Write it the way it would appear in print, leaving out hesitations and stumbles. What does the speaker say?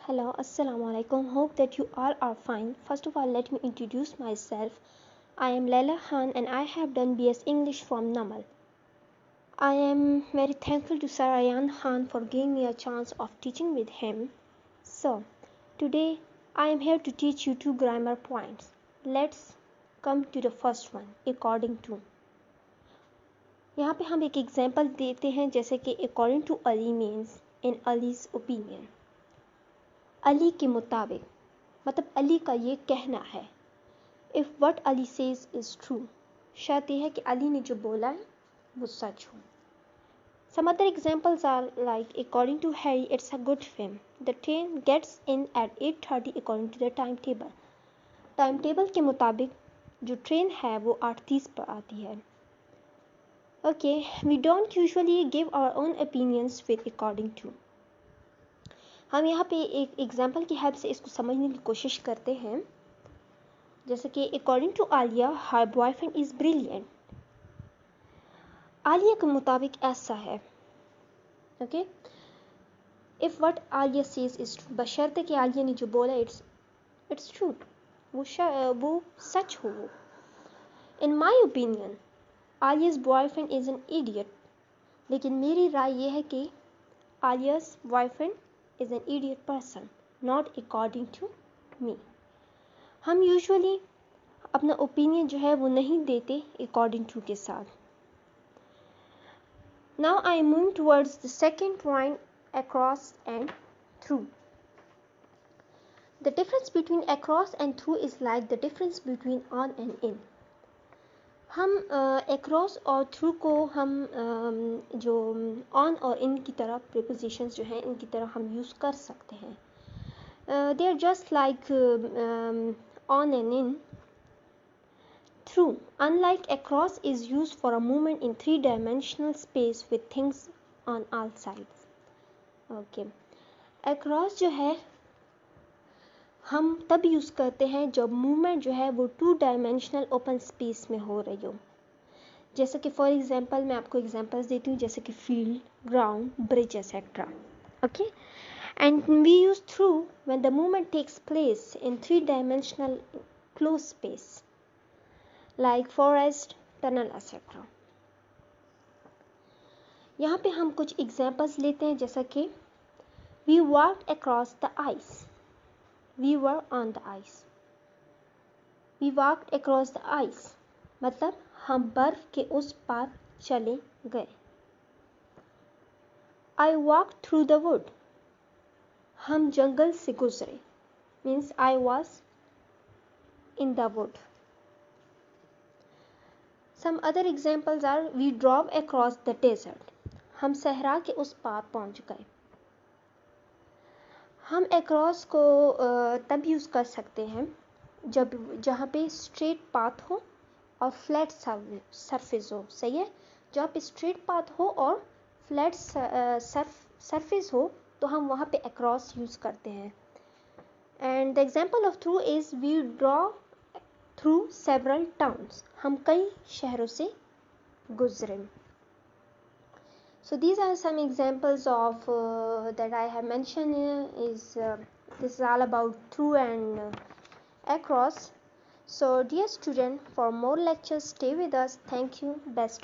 Hello, Assalamu alaikum. Hope that you all are fine. First of all, let me introduce myself. I am Laila Khan and I have done BS English from Namal. I am very thankful to Sir Ayan Khan for giving me a chance of teaching with him. So, today I am here to teach you two grammar points. Let's come to the first one, according to. यहाँ पे हम एक example देते हैं जैसे कि according to Ali means in Ali's opinion. Ali के मुताबिक मतलब अली का ये कहना है. If what Ali says is true, शर्त यह है कि अली ने जो बोला है वो सच हो. Some other examples are like according to Harry it's a good film. The train gets in at 8:30 according to the timetable. Time के मुताबिक जो ट्रेन है वो 8:30 पर आती है. Okay, we don't usually give our own opinions with according to. हम यहाँ पे एक एग्जाम्पल की हेल्प से इसको समझने की कोशिश करते हैं. जैसे कि according to Alia her boyfriend is brilliant. Alia के मुताबिक ऐसा है. Okay, if what Alia says is true, बशर्ते कि आलिया ने जो बोला इट्स ट्रू, वो सच हो. वो in my opinion Alia's boyfriend is an idiot. लेकिन मेरी राय ये है कि Alia's boyfriend is an idiot person, not according to me. हम यूजुअली अपना ओपिनियन जो है वो नहीं देते according to के साथ. Now I move towards the second point, across and through. The difference between across and through is like the difference between on and in. हम across और through को हम जो on और in की तरह prepositions जो हैं इनकी तरह हम यूज़ कर सकते हैं. They are just like on and in. Through, unlike across, is used for a movement in three-dimensional space with things on all sides. Okay, across जो है हम तब यूज़ करते हैं जब मूवमेंट जो है वो 2-dimensional ओपन स्पेस में हो रही हो. जैसे कि फॉर एग्जांपल मैं आपको एग्जांपल्स देती हूँ जैसे कि field, ground, bridge etcetera. Okay, and we use through when the movement takes place in 3-dimensional close space like forest, tunnel etcetera. यहाँ पे हम कुछ एग्जांपल्स लेते हैं जैसा कि we walked across the ice. We were on the ice. We walked across the ice. मतलब हम बर्फ के उस पार चले गए. I walked through the wood. हम जंगल से गुजरे. Means I was in the wood. Some other examples are we drove across the desert. हम सहरा के उस पार पहुंच गए. हम across को तब यूज़ कर सकते हैं जहाँ पे स्ट्रेट पाथ हो और फ्लैट सरफेस हो. सही है, जहाँ पे स्ट्रेट पाथ हो और फ्लैट सरफेस हो तो हम वहाँ पे across यूज़ करते हैं. And the example of through is we draw through several towns. हम कई शहरों से गुजरे. So these are some examples of that I have mentioned this is all about through and across. So dear student, for more lectures stay with us. Thank you. Best of